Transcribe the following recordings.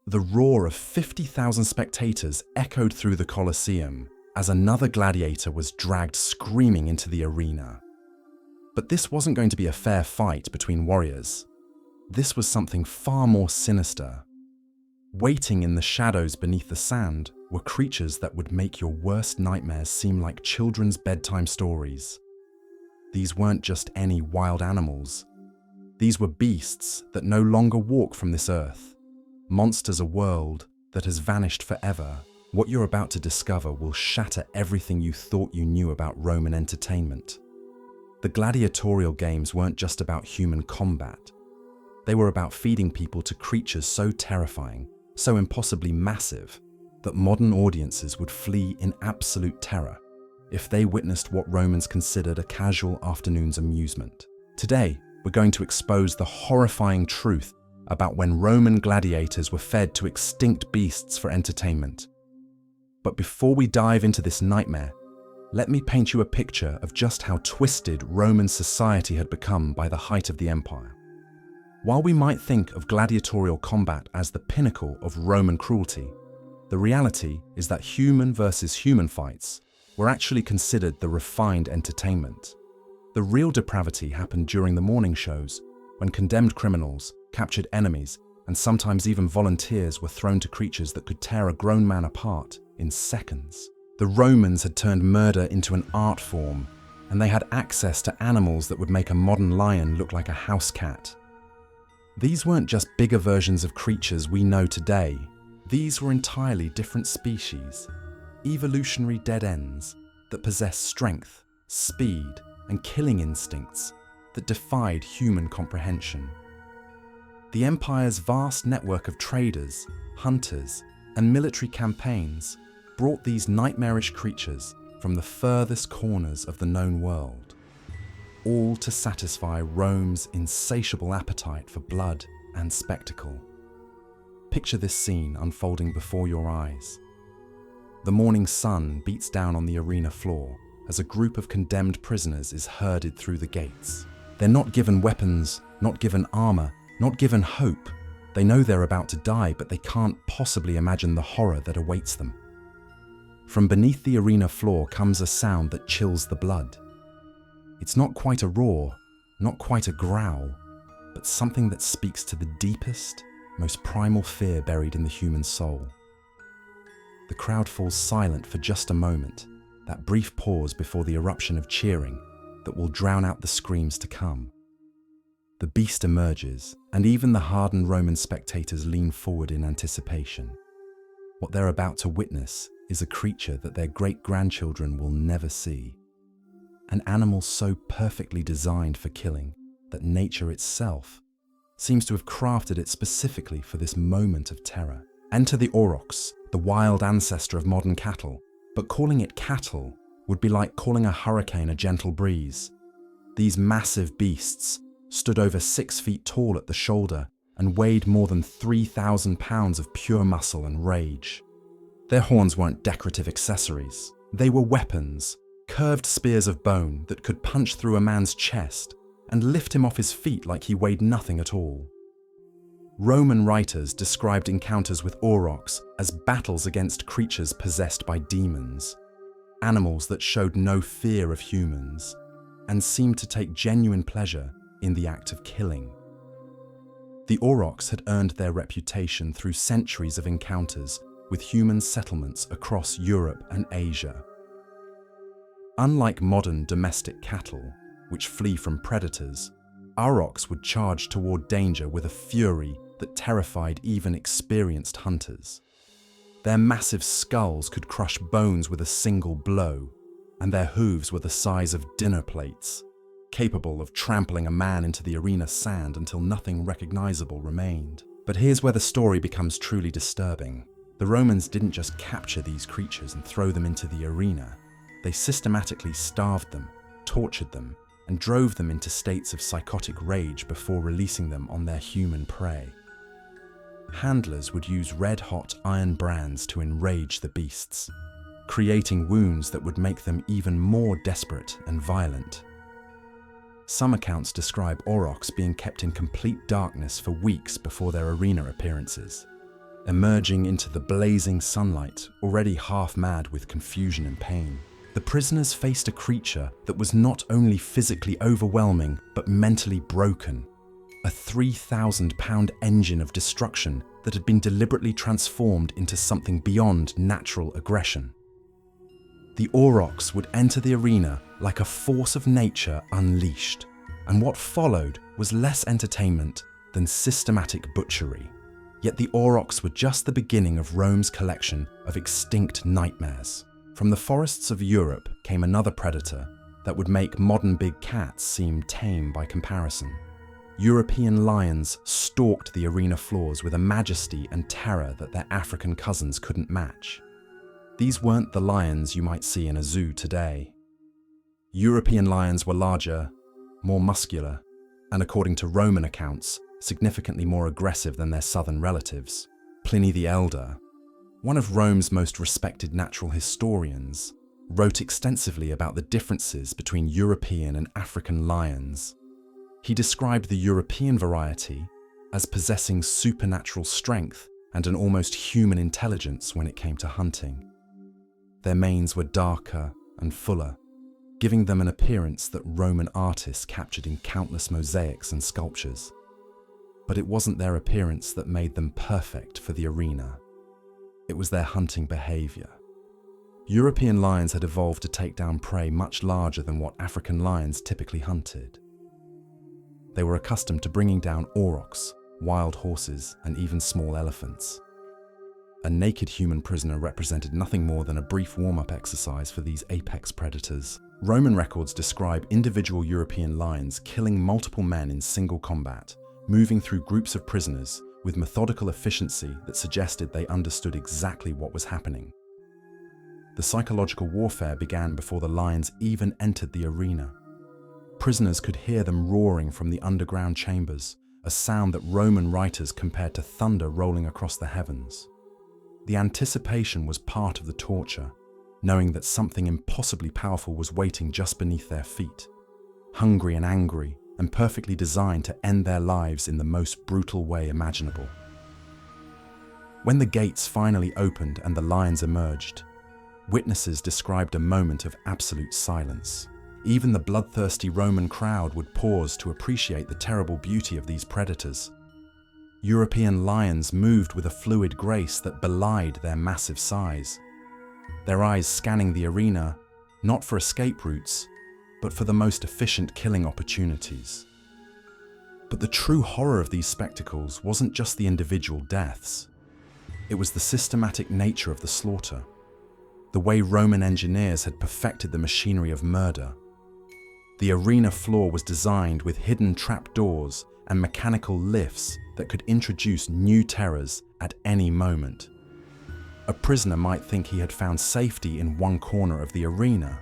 The roar of 50,000 spectators echoed through the Colosseum as another gladiator was dragged screaming into the arena. But this wasn't going to be a fair fight between warriors. This was something far more sinister. Waiting in the shadows beneath the sand were creatures that would make your worst nightmares seem like children's bedtime stories. These weren't just any wild animals. These were beasts that no longer walk from this earth. Monsters, a world that has vanished forever. What you're about to discover will shatter everything you thought you knew about Roman entertainment. The gladiatorial games weren't just about human combat. They were about feeding people to creatures so terrifying, so impossibly massive, that modern audiences would flee in absolute terror if they witnessed what Romans considered a casual afternoon's amusement. Today, we're going to expose the horrifying truth about when Roman gladiators were fed to extinct beasts for entertainment. But before we dive into this nightmare, let me paint you a picture of just how twisted Roman society had become by the height of the empire. While we might think of gladiatorial combat as the pinnacle of Roman cruelty, the reality is that human versus human fights were actually considered the refined entertainment. The real depravity happened during the morning shows, when condemned criminals, captured enemies, and sometimes even volunteers were thrown to creatures that could tear a grown man apart in seconds. The Romans had turned murder into an art form, and they had access to animals that would make a modern lion look like a house cat. These weren't just bigger versions of creatures we know today. These were entirely different species, evolutionary dead ends that possessed strength, speed, and killing instincts that defied human comprehension. The empire's vast network of traders, hunters, and military campaigns brought these nightmarish creatures from the furthest corners of the known world, all to satisfy Rome's insatiable appetite for blood and spectacle. Picture this scene unfolding before your eyes. The morning sun beats down on the arena floor as a group of condemned prisoners is herded through the gates. They're not given weapons, not given armor, not given hope. They know they're about to die, but they can't possibly imagine the horror that awaits them. From beneath the arena floor comes a sound that chills the blood. It's not quite a roar, not quite a growl, but something that speaks to the deepest, most primal fear buried in the human soul. The crowd falls silent for just a moment, that brief pause before the eruption of cheering that will drown out the screams to come. The beast emerges, and even the hardened Roman spectators lean forward in anticipation. What they're about to witness is a creature that their great-grandchildren will never see. An animal so perfectly designed for killing that nature itself seems to have crafted it specifically for this moment of terror. Enter the aurochs, the wild ancestor of modern cattle, but calling it cattle would be like calling a hurricane a gentle breeze. These massive beasts stood over 6 feet tall at the shoulder and weighed more than 3,000 pounds of pure muscle and rage. Their horns weren't decorative accessories. They were weapons, curved spears of bone that could punch through a man's chest and lift him off his feet like he weighed nothing at all. Roman writers described encounters with aurochs as battles against creatures possessed by demons, animals that showed no fear of humans and seemed to take genuine pleasure in the act of killing. The aurochs had earned their reputation through centuries of encounters with human settlements across Europe and Asia. Unlike modern domestic cattle, which flee from predators, aurochs would charge toward danger with a fury that terrified even experienced hunters. Their massive skulls could crush bones with a single blow, and their hooves were the size of dinner plates, capable of trampling a man into the arena sand until nothing recognizable remained. But here's where the story becomes truly disturbing. The Romans didn't just capture these creatures and throw them into the arena. They systematically starved them, tortured them, and drove them into states of psychotic rage before releasing them on their human prey. Handlers would use red-hot iron brands to enrage the beasts, creating wounds that would make them even more desperate and violent. Some accounts describe aurochs being kept in complete darkness for weeks before their arena appearances, emerging into the blazing sunlight, already half mad with confusion and pain. The prisoners faced a creature that was not only physically overwhelming, but mentally broken. A 3,000-pound engine of destruction that had been deliberately transformed into something beyond natural aggression. The aurochs would enter the arena like a force of nature unleashed, and what followed was less entertainment than systematic butchery. Yet the aurochs were just the beginning of Rome's collection of extinct nightmares. From the forests of Europe came another predator that would make modern big cats seem tame by comparison. European lions stalked the arena floors with a majesty and terror that their African cousins couldn't match. These weren't the lions you might see in a zoo today. European lions were larger, more muscular, and according to Roman accounts, significantly more aggressive than their southern relatives. Pliny the Elder, one of Rome's most respected natural historians, wrote extensively about the differences between European and African lions. He described the European variety as possessing supernatural strength and an almost human intelligence when it came to hunting. Their manes were darker and fuller, giving them an appearance that Roman artists captured in countless mosaics and sculptures. But it wasn't their appearance that made them perfect for the arena. It was their hunting behavior. European lions had evolved to take down prey much larger than what African lions typically hunted. They were accustomed to bringing down aurochs, wild horses, and even small elephants. A naked human prisoner represented nothing more than a brief warm-up exercise for these apex predators. Roman records describe individual European lions killing multiple men in single combat, moving through groups of prisoners with methodical efficiency that suggested they understood exactly what was happening. The psychological warfare began before the lions even entered the arena. Prisoners could hear them roaring from the underground chambers, a sound that Roman writers compared to thunder rolling across the heavens. The anticipation was part of the torture, knowing that something impossibly powerful was waiting just beneath their feet, hungry and angry, and perfectly designed to end their lives in the most brutal way imaginable. When the gates finally opened and the lions emerged, witnesses described a moment of absolute silence. Even the bloodthirsty Roman crowd would pause to appreciate the terrible beauty of these predators. European lions moved with a fluid grace that belied their massive size, their eyes scanning the arena, not for escape routes, but for the most efficient killing opportunities. But the true horror of these spectacles wasn't just the individual deaths. It was the systematic nature of the slaughter, the way Roman engineers had perfected the machinery of murder. The arena floor was designed with hidden trapdoors and mechanical lifts that could introduce new terrors at any moment. A prisoner might think he had found safety in one corner of the arena,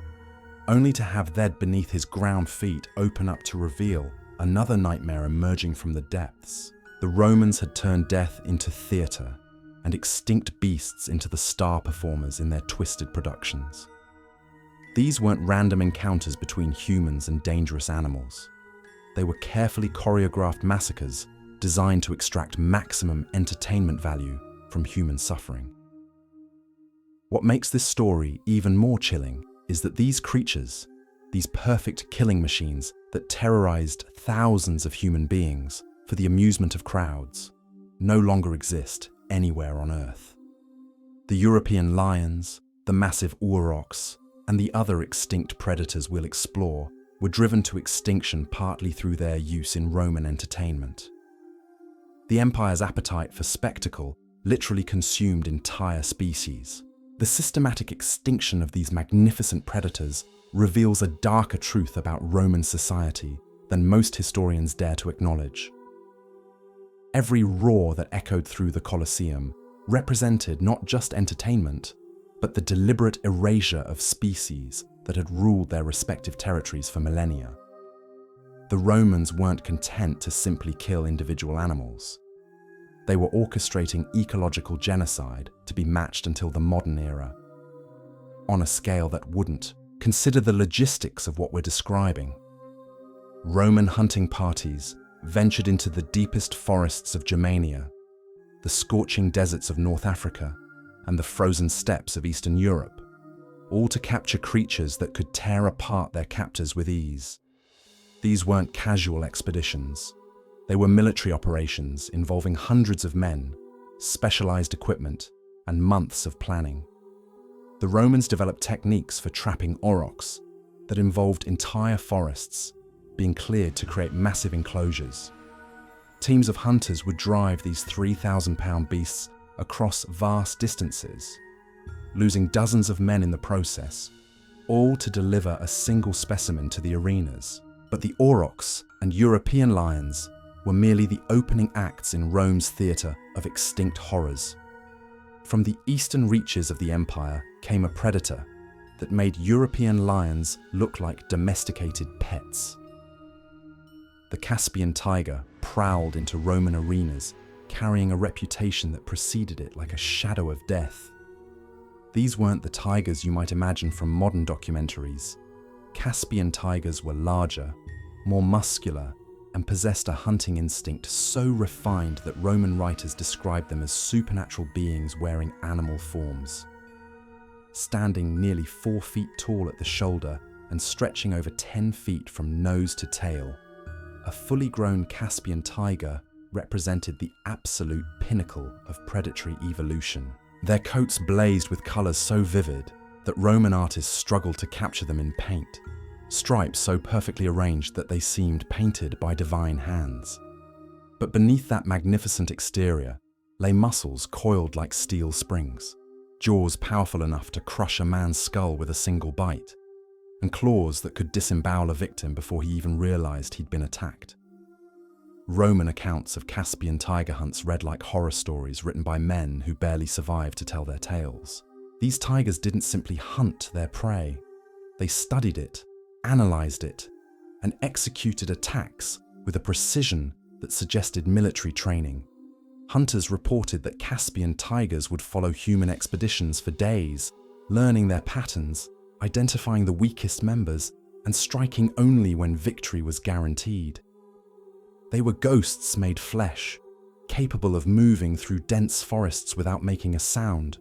only to have dead beneath his ground feet open up to reveal another nightmare emerging from the depths. The Romans had turned death into theatre and extinct beasts into the star performers in their twisted productions. These weren't random encounters between humans and dangerous animals. They were carefully choreographed massacres designed to extract maximum entertainment value from human suffering. What makes this story even more chilling is that these creatures, these perfect killing machines that terrorized thousands of human beings for the amusement of crowds, no longer exist anywhere on Earth. The European lions, the massive aurochs, and the other extinct predators we'll explore were driven to extinction partly through their use in Roman entertainment. The empire's appetite for spectacle literally consumed entire species. The systematic extinction of these magnificent predators reveals a darker truth about Roman society than most historians dare to acknowledge. Every roar that echoed through the Colosseum represented not just entertainment, but the deliberate erasure of species that had ruled their respective territories for millennia. The Romans weren't content to simply kill individual animals. They were orchestrating ecological genocide to be matched until the modern era. On a scale that wouldn't. Consider the logistics of what we're describing. Roman hunting parties ventured into the deepest forests of Germania, the scorching deserts of North Africa, and the frozen steppes of Eastern Europe, all to capture creatures that could tear apart their captors with ease. These weren't casual expeditions. They were military operations involving hundreds of men, specialized equipment, and months of planning. The Romans developed techniques for trapping aurochs that involved entire forests being cleared to create massive enclosures. Teams of hunters would drive these 3,000-pound beasts across vast distances, losing dozens of men in the process, all to deliver a single specimen to the arenas. But the aurochs and European lions were merely the opening acts in Rome's theatre of extinct horrors. From the eastern reaches of the empire came a predator that made European lions look like domesticated pets. The Caspian tiger prowled into Roman arenas, carrying a reputation that preceded it like a shadow of death. These weren't the tigers you might imagine from modern documentaries. Caspian tigers were larger, more muscular, and possessed a hunting instinct so refined that Roman writers described them as supernatural beings wearing animal forms. Standing nearly 4 feet tall at the shoulder and stretching over 10 feet from nose to tail, a fully grown Caspian tiger represented the absolute pinnacle of predatory evolution. Their coats blazed with colors so vivid that Roman artists struggled to capture them in paint, stripes so perfectly arranged that they seemed painted by divine hands. But beneath that magnificent exterior lay muscles coiled like steel springs, jaws powerful enough to crush a man's skull with a single bite, and claws that could disembowel a victim before he even realized he'd been attacked. Roman accounts of Caspian tiger hunts read like horror stories written by men who barely survived to tell their tales. These tigers didn't simply hunt their prey. They studied it, analyzed it, and executed attacks with a precision that suggested military training. Hunters reported that Caspian tigers would follow human expeditions for days, learning their patterns, identifying the weakest members, and striking only when victory was guaranteed. They were ghosts made flesh, capable of moving through dense forests without making a sound,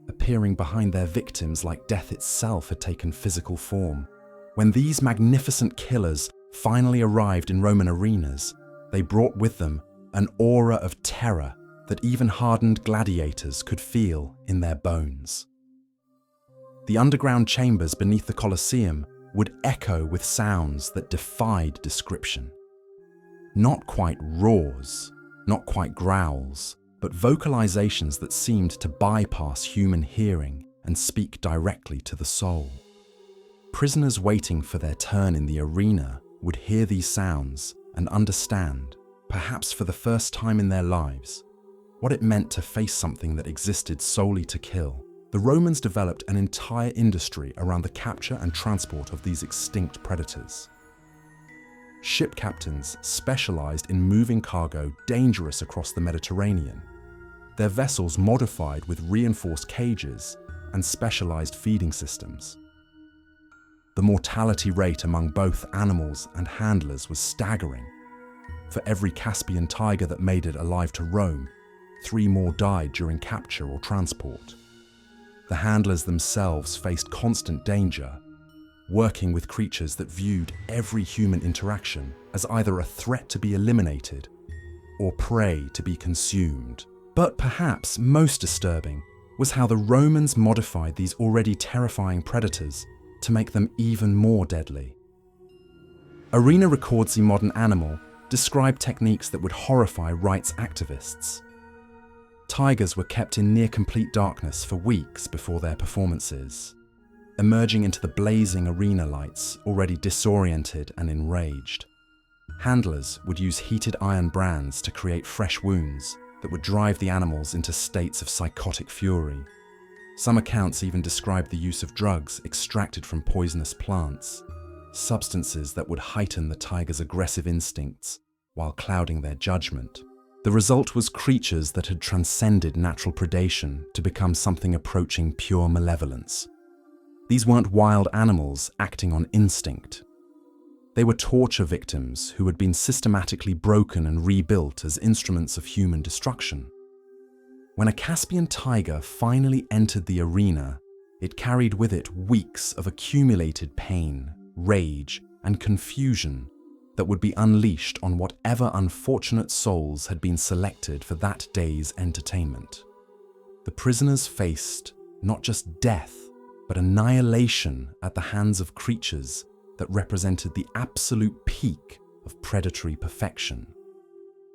appearing behind their victims like death itself had taken physical form. When these magnificent killers finally arrived in Roman arenas, they brought with them an aura of terror that even hardened gladiators could feel in their bones. The underground chambers beneath the Colosseum would echo with sounds that defied description. Not quite roars, not quite growls, but vocalizations that seemed to bypass human hearing and speak directly to the soul. Prisoners waiting for their turn in the arena would hear these sounds and understand, perhaps for the first time in their lives, what it meant to face something that existed solely to kill. The Romans developed an entire industry around the capture and transport of these extinct predators. Ship captains specialized in moving cargo dangerous across the Mediterranean, their vessels modified with reinforced cages and specialized feeding systems. The mortality rate among both animals and handlers was staggering. For every Caspian tiger that made it alive to Rome, 3 more died during capture or transport. The handlers themselves faced constant danger, working with creatures that viewed every human interaction as either a threat to be eliminated or prey to be consumed. But perhaps most disturbing was how the Romans modified these already terrifying predators to make them even more deadly. Arena records the modern animal described techniques that would horrify rights activists. Tigers were kept in near-complete darkness for weeks before their performances, emerging into the blazing arena lights already disoriented and enraged. Handlers would use heated iron brands to create fresh wounds that would drive the animals into states of psychotic fury. Some accounts even described the use of drugs extracted from poisonous plants, substances that would heighten the tiger's aggressive instincts while clouding their judgment. The result was creatures that had transcended natural predation to become something approaching pure malevolence. These weren't wild animals acting on instinct. They were torture victims who had been systematically broken and rebuilt as instruments of human destruction. When a Caspian tiger finally entered the arena, it carried with it weeks of accumulated pain, rage, and confusion that would be unleashed on whatever unfortunate souls had been selected for that day's entertainment. The prisoners faced not just death, but annihilation at the hands of creatures that represented the absolute peak of predatory perfection.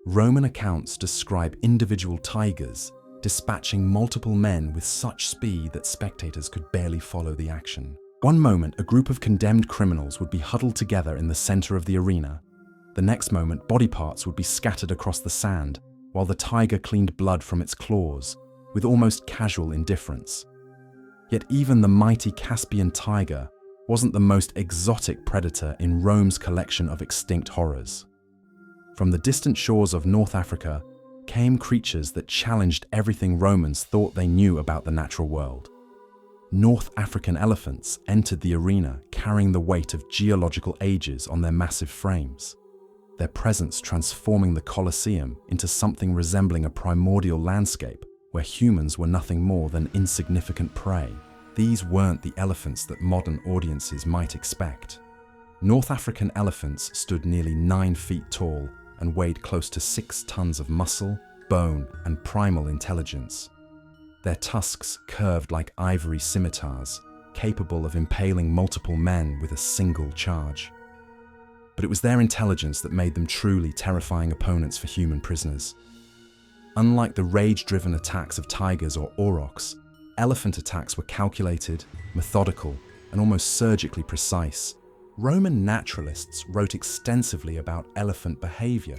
Roman accounts describe individual tigers dispatching multiple men with such speed that spectators could barely follow the action. One moment, a group of condemned criminals would be huddled together in the center of the arena. The next moment, body parts would be scattered across the sand, while the tiger cleaned blood from its claws, with almost casual indifference. Yet even the mighty Caspian tiger wasn't the most exotic predator in Rome's collection of extinct horrors. From the distant shores of North Africa came creatures that challenged everything Romans thought they knew about the natural world. North African elephants entered the arena carrying the weight of geological ages on their massive frames, their presence transforming the Colosseum into something resembling a primordial landscape where humans were nothing more than insignificant prey. These weren't the elephants that modern audiences might expect. North African elephants stood nearly 9 feet tall and weighed close to 6 tons of muscle, bone, and primal intelligence. Their tusks curved like ivory scimitars, capable of impaling multiple men with a single charge. But it was their intelligence that made them truly terrifying opponents for human prisoners. Unlike the rage-driven attacks of tigers or aurochs, elephant attacks were calculated, methodical, and almost surgically precise. Roman naturalists wrote extensively about elephant behavior,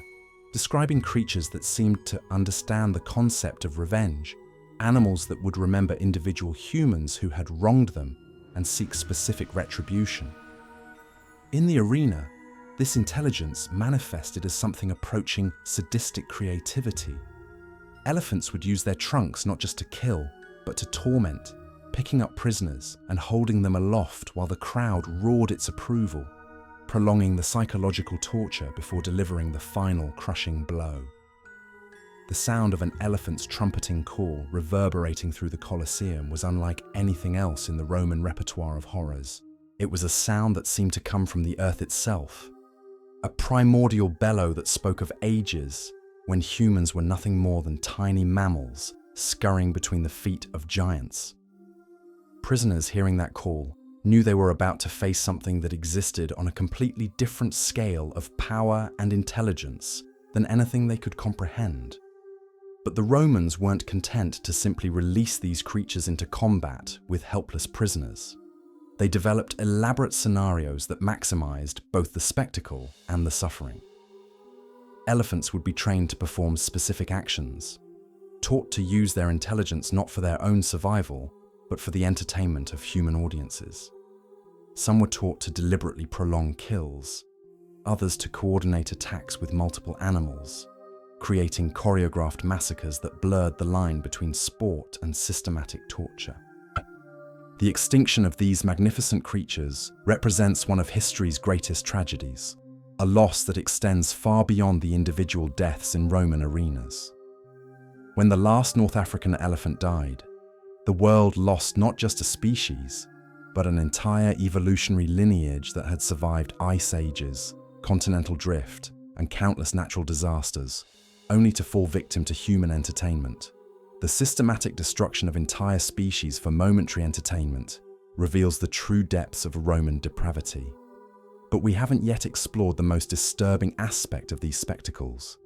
describing creatures that seemed to understand the concept of revenge, animals that would remember individual humans who had wronged them and seek specific retribution. In the arena, this intelligence manifested as something approaching sadistic creativity. Elephants would use their trunks not just to kill, but to torment, picking up prisoners and holding them aloft while the crowd roared its approval, prolonging the psychological torture before delivering the final crushing blow. The sound of an elephant's trumpeting call reverberating through the Colosseum was unlike anything else in the Roman repertoire of horrors. It was a sound that seemed to come from the earth itself, a primordial bellow that spoke of ages when humans were nothing more than tiny mammals scurrying between the feet of giants. Prisoners hearing that call knew they were about to face something that existed on a completely different scale of power and intelligence than anything they could comprehend. But the Romans weren't content to simply release these creatures into combat with helpless prisoners. They developed elaborate scenarios that maximized both the spectacle and the suffering. Elephants would be trained to perform specific actions, taught to use their intelligence not for their own survival, but for the entertainment of human audiences. Some were taught to deliberately prolong kills, others to coordinate attacks with multiple animals, creating choreographed massacres that blurred the line between sport and systematic torture. The extinction of these magnificent creatures represents one of history's greatest tragedies, a loss that extends far beyond the individual deaths in Roman arenas. When the last North African elephant died, the world lost not just a species, but an entire evolutionary lineage that had survived ice ages, continental drift, and countless natural disasters, only to fall victim to human entertainment. The systematic destruction of entire species for momentary entertainment reveals the true depths of Roman depravity. But we haven't yet explored the most disturbing aspect of these spectacles.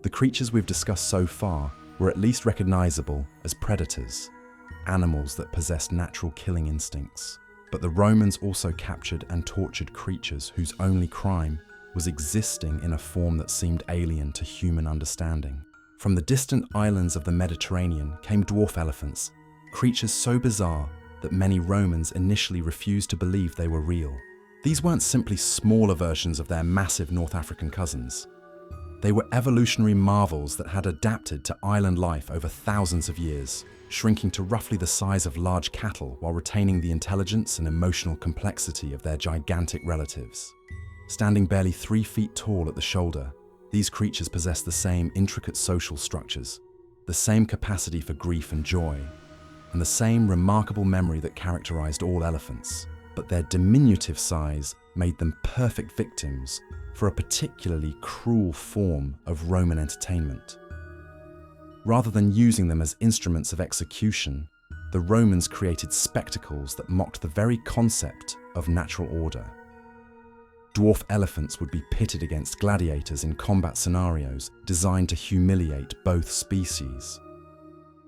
The creatures we've discussed so far were at least recognizable as predators, animals that possessed natural killing instincts. But the Romans also captured and tortured creatures whose only crime was existing in a form that seemed alien to human understanding. From the distant islands of the Mediterranean came dwarf elephants, creatures so bizarre that many Romans initially refused to believe they were real. These weren't simply smaller versions of their massive North African cousins. They were evolutionary marvels that had adapted to island life over thousands of years, shrinking to roughly the size of large cattle while retaining the intelligence and emotional complexity of their gigantic relatives. Standing barely 3 feet tall at the shoulder, these creatures possess the same intricate social structures, the same capacity for grief and joy, and the same remarkable memory that characterized all elephants, but their diminutive size made them perfect victims for a particularly cruel form of Roman entertainment. Rather than using them as instruments of execution, the Romans created spectacles that mocked the very concept of natural order. Dwarf elephants would be pitted against gladiators in combat scenarios designed to humiliate both species.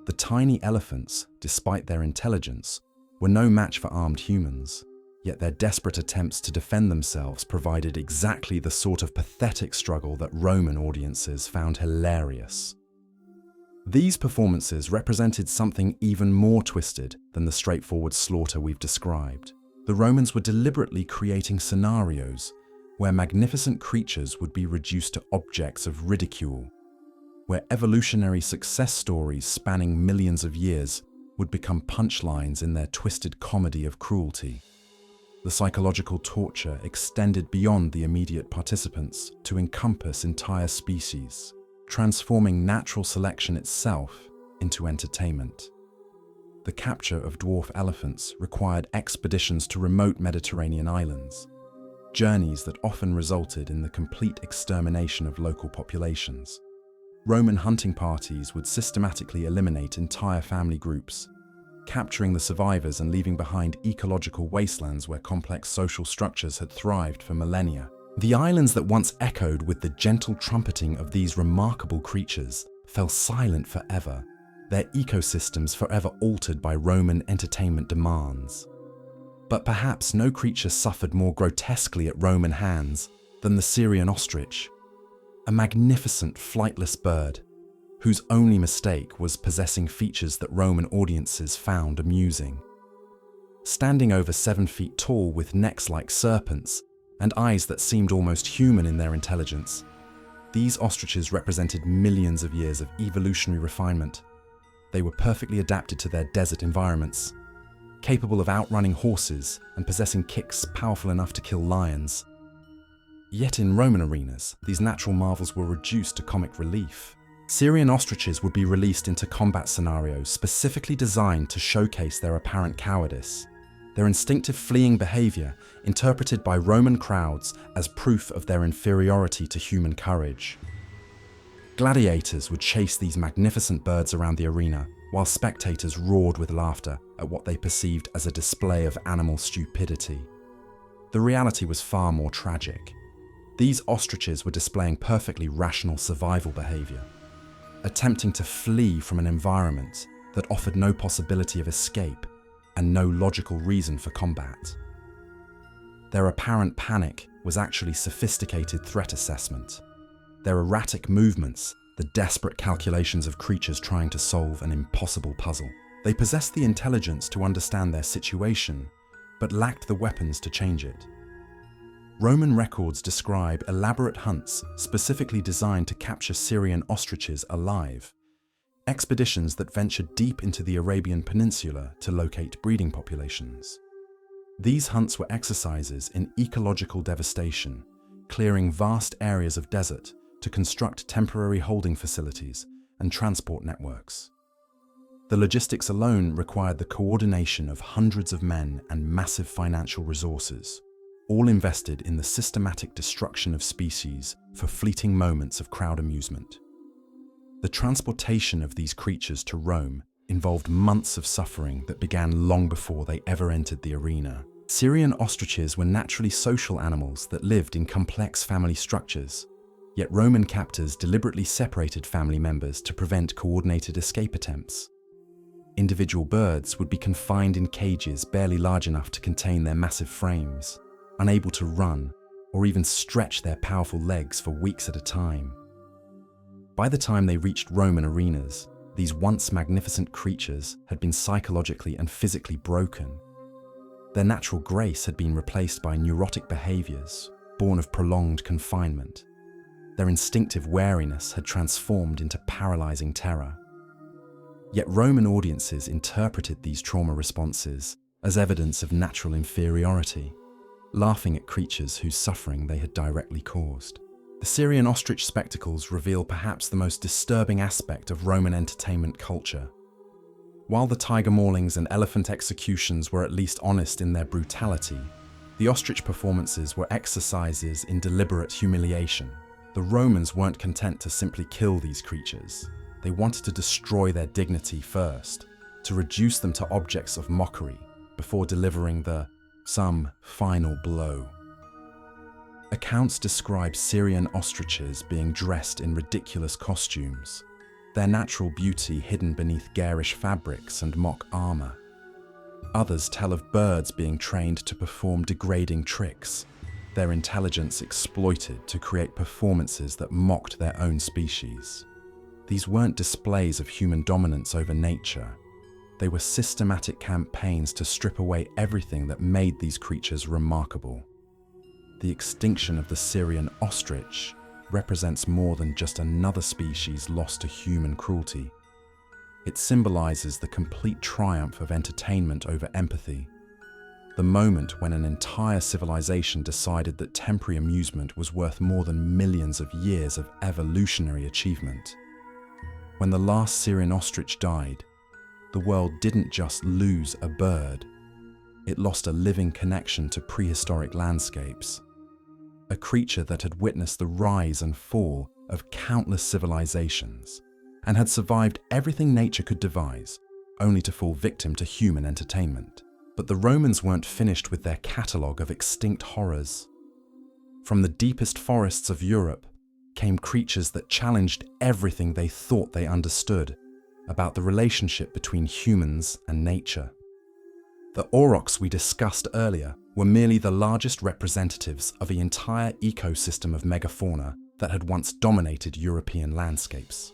The tiny elephants, despite their intelligence, were no match for armed humans, yet their desperate attempts to defend themselves provided exactly the sort of pathetic struggle that Roman audiences found hilarious. These performances represented something even more twisted than the straightforward slaughter we've described. The Romans were deliberately creating scenarios where magnificent creatures would be reduced to objects of ridicule, where evolutionary success stories spanning millions of years would become punchlines in their twisted comedy of cruelty. The psychological torture extended beyond the immediate participants to encompass entire species, transforming natural selection itself into entertainment. The capture of dwarf elephants required expeditions to remote Mediterranean islands, journeys that often resulted in the complete extermination of local populations. Roman hunting parties would systematically eliminate entire family groups, capturing the survivors and leaving behind ecological wastelands where complex social structures had thrived for millennia. The islands that once echoed with the gentle trumpeting of these remarkable creatures fell silent forever, their ecosystems forever altered by Roman entertainment demands. But perhaps no creature suffered more grotesquely at Roman hands than the Syrian ostrich, a magnificent flightless bird whose only mistake was possessing features that Roman audiences found amusing. Standing over 7 feet tall with necks like serpents and eyes that seemed almost human in their intelligence, these ostriches represented millions of years of evolutionary refinement. They were perfectly adapted to their desert environments, capable of outrunning horses and possessing kicks powerful enough to kill lions. Yet in Roman arenas, these natural marvels were reduced to comic relief. Syrian ostriches would be released into combat scenarios specifically designed to showcase their apparent cowardice, their instinctive fleeing behavior interpreted by Roman crowds as proof of their inferiority to human courage. Gladiators would chase these magnificent birds around the arena, while spectators roared with laughter at what they perceived as a display of animal stupidity. The reality was far more tragic. These ostriches were displaying perfectly rational survival behavior, attempting to flee from an environment that offered no possibility of escape and no logical reason for combat. Their apparent panic was actually sophisticated threat assessment. Their erratic movements, the desperate calculations of creatures trying to solve an impossible puzzle. They possessed the intelligence to understand their situation, but lacked the weapons to change it. Roman records describe elaborate hunts specifically designed to capture Syrian ostriches alive, expeditions that ventured deep into the Arabian Peninsula to locate breeding populations. These hunts were exercises in ecological devastation, clearing vast areas of desert to construct temporary holding facilities and transport networks. The logistics alone required the coordination of hundreds of men and massive financial resources, all invested in the systematic destruction of species for fleeting moments of crowd amusement. The transportation of these creatures to Rome involved months of suffering that began long before they ever entered the arena. Syrian ostriches were naturally social animals that lived in complex family structures, yet Roman captors deliberately separated family members to prevent coordinated escape attempts. Individual birds would be confined in cages barely large enough to contain their massive frames, unable to run or even stretch their powerful legs for weeks at a time. By the time they reached Roman arenas, these once magnificent creatures had been psychologically and physically broken. Their natural grace had been replaced by neurotic behaviors, born of prolonged confinement. Their instinctive wariness had transformed into paralyzing terror. Yet Roman audiences interpreted these trauma responses as evidence of natural inferiority, laughing at creatures whose suffering they had directly caused. The Syrian ostrich spectacles reveal perhaps the most disturbing aspect of Roman entertainment culture. While the tiger maulings and elephant executions were at least honest in their brutality, the ostrich performances were exercises in deliberate humiliation. The Romans weren't content to simply kill these creatures. They wanted to destroy their dignity first, to reduce them to objects of mockery before delivering some final blow. Accounts describe Syrian ostriches being dressed in ridiculous costumes, their natural beauty hidden beneath garish fabrics and mock armor. Others tell of birds being trained to perform degrading tricks, their intelligence exploited to create performances that mocked their own species. These weren't displays of human dominance over nature. They were systematic campaigns to strip away everything that made these creatures remarkable. The extinction of the Syrian ostrich represents more than just another species lost to human cruelty. It symbolizes the complete triumph of entertainment over empathy, the moment when an entire civilization decided that temporary amusement was worth more than millions of years of evolutionary achievement. When the last Syrian ostrich died, the world didn't just lose a bird, it lost a living connection to prehistoric landscapes. A creature that had witnessed the rise and fall of countless civilizations and had survived everything nature could devise, only to fall victim to human entertainment. But the Romans weren't finished with their catalogue of extinct horrors. From the deepest forests of Europe came creatures that challenged everything they thought they understood about the relationship between humans and nature. The aurochs we discussed earlier were merely the largest representatives of the entire ecosystem of megafauna that had once dominated European landscapes.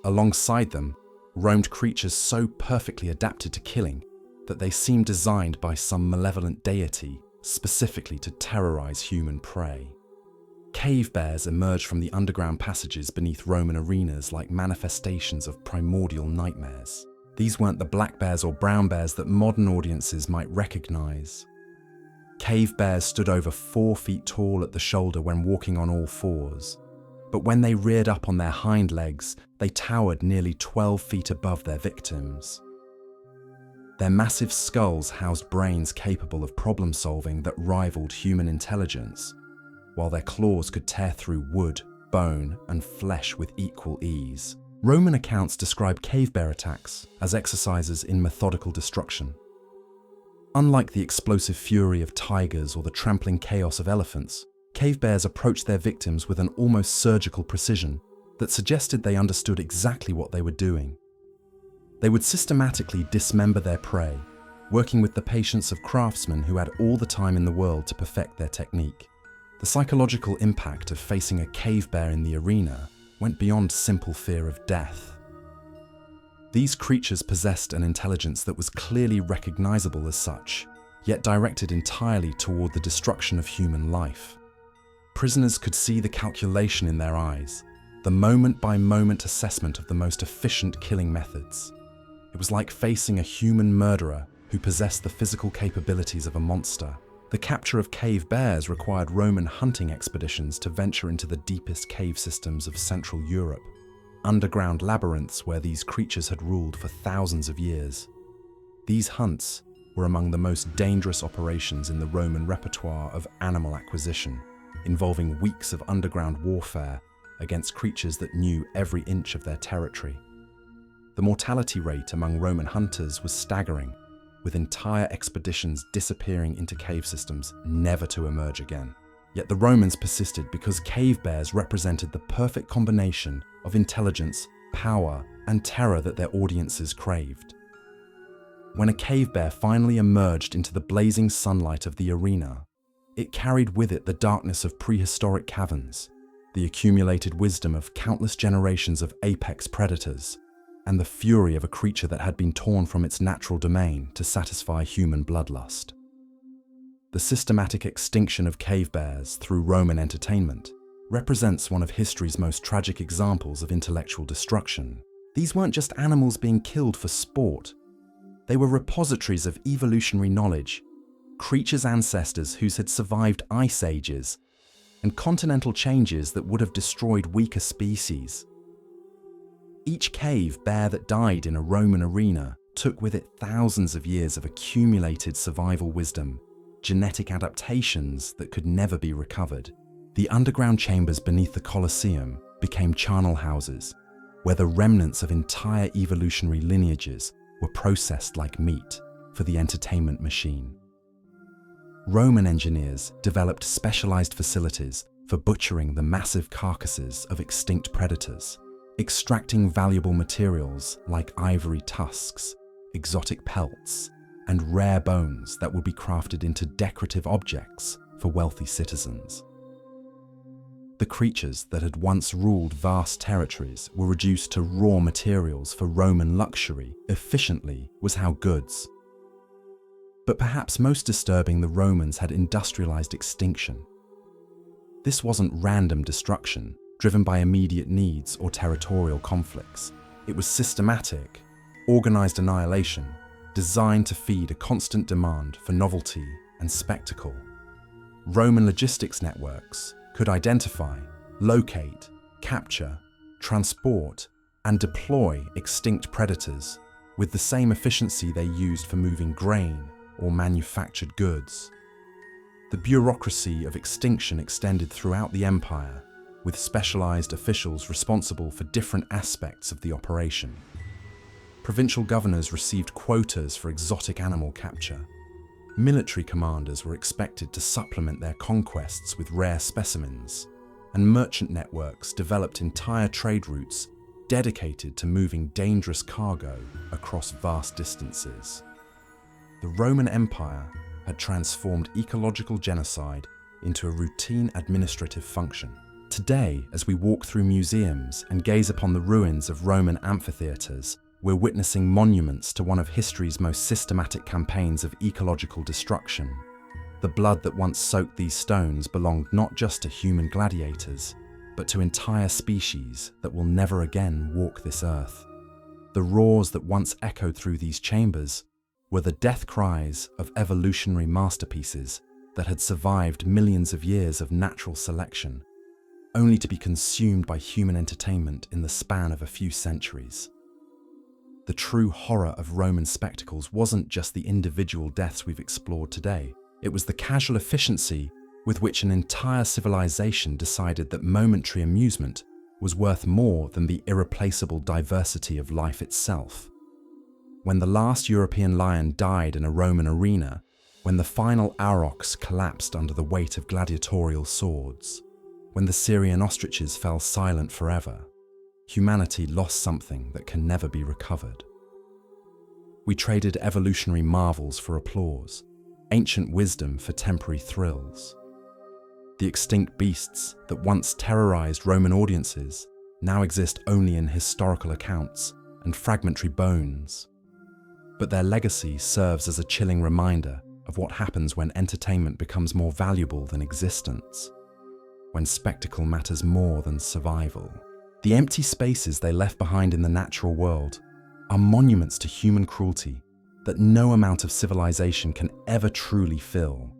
Alongside them roamed creatures so perfectly adapted to killing that they seemed designed by some malevolent deity specifically to terrorize human prey. Cave bears emerged from the underground passages beneath Roman arenas like manifestations of primordial nightmares. These weren't the black bears or brown bears that modern audiences might recognize. Cave bears stood over 4 feet tall at the shoulder when walking on all fours, but when they reared up on their hind legs, they towered nearly 12 feet above their victims. Their massive skulls housed brains capable of problem-solving that rivaled human intelligence, while their claws could tear through wood, bone, and flesh with equal ease. Roman accounts describe cave bear attacks as exercises in methodical destruction. Unlike the explosive fury of tigers or the trampling chaos of elephants, cave bears approached their victims with an almost surgical precision that suggested they understood exactly what they were doing. They would systematically dismember their prey, working with the patience of craftsmen who had all the time in the world to perfect their technique. The psychological impact of facing a cave bear in the arena went beyond simple fear of death. These creatures possessed an intelligence that was clearly recognizable as such, yet directed entirely toward the destruction of human life. Prisoners could see the calculation in their eyes, the moment-by-moment assessment of the most efficient killing methods. It was like facing a human murderer who possessed the physical capabilities of a monster. The capture of cave bears required Roman hunting expeditions to venture into the deepest cave systems of Central Europe, underground labyrinths where these creatures had ruled for thousands of years. These hunts were among the most dangerous operations in the Roman repertoire of animal acquisition, involving weeks of underground warfare against creatures that knew every inch of their territory. The mortality rate among Roman hunters was staggering, with entire expeditions disappearing into cave systems never to emerge again. Yet the Romans persisted because cave bears represented the perfect combination of intelligence, power, and terror that their audiences craved. When a cave bear finally emerged into the blazing sunlight of the arena, it carried with it the darkness of prehistoric caverns, the accumulated wisdom of countless generations of apex predators, and the fury of a creature that had been torn from its natural domain to satisfy human bloodlust. The systematic extinction of cave bears through Roman entertainment represents one of history's most tragic examples of intellectual destruction. These weren't just animals being killed for sport. They were repositories of evolutionary knowledge, creatures' ancestors who had survived ice ages, and continental changes that would have destroyed weaker species. Each cave bear that died in a Roman arena took with it thousands of years of accumulated survival wisdom, genetic adaptations that could never be recovered. The underground chambers beneath the Colosseum became charnel houses, where the remnants of entire evolutionary lineages were processed like meat for the entertainment machine. Roman engineers developed specialized facilities for butchering the massive carcasses of extinct predators, extracting valuable materials like ivory tusks, exotic pelts, and rare bones that would be crafted into decorative objects for wealthy citizens. The creatures that had once ruled vast territories were reduced to raw materials for Roman luxury. Efficiently was how goods. But perhaps most disturbing, the Romans had industrialized extinction. This wasn't random destruction, driven by immediate needs or territorial conflicts. It was systematic, organized annihilation, designed to feed a constant demand for novelty and spectacle. Roman logistics networks could identify, locate, capture, transport, and deploy extinct predators with the same efficiency they used for moving grain or manufactured goods. The bureaucracy of extinction extended throughout the empire, with specialized officials responsible for different aspects of the operation. Provincial governors received quotas for exotic animal capture. Military commanders were expected to supplement their conquests with rare specimens, and merchant networks developed entire trade routes dedicated to moving dangerous cargo across vast distances. The Roman Empire had transformed ecological genocide into a routine administrative function. Today, as we walk through museums and gaze upon the ruins of Roman amphitheaters, we're witnessing monuments to one of history's most systematic campaigns of ecological destruction. The blood that once soaked these stones belonged not just to human gladiators, but to entire species that will never again walk this earth. The roars that once echoed through these chambers were the death cries of evolutionary masterpieces that had survived millions of years of natural selection, only to be consumed by human entertainment in the span of a few centuries. The true horror of Roman spectacles wasn't just the individual deaths we've explored today. It was the casual efficiency with which an entire civilization decided that momentary amusement was worth more than the irreplaceable diversity of life itself. When the last European lion died in a Roman arena, when the final aurochs collapsed under the weight of gladiatorial swords, when the Syrian ostriches fell silent forever, humanity lost something that can never be recovered. We traded evolutionary marvels for applause, ancient wisdom for temporary thrills. The extinct beasts that once terrorized Roman audiences now exist only in historical accounts and fragmentary bones. But their legacy serves as a chilling reminder of what happens when entertainment becomes more valuable than existence, when spectacle matters more than survival. The empty spaces they left behind in the natural world are monuments to human cruelty that no amount of civilization can ever truly fill.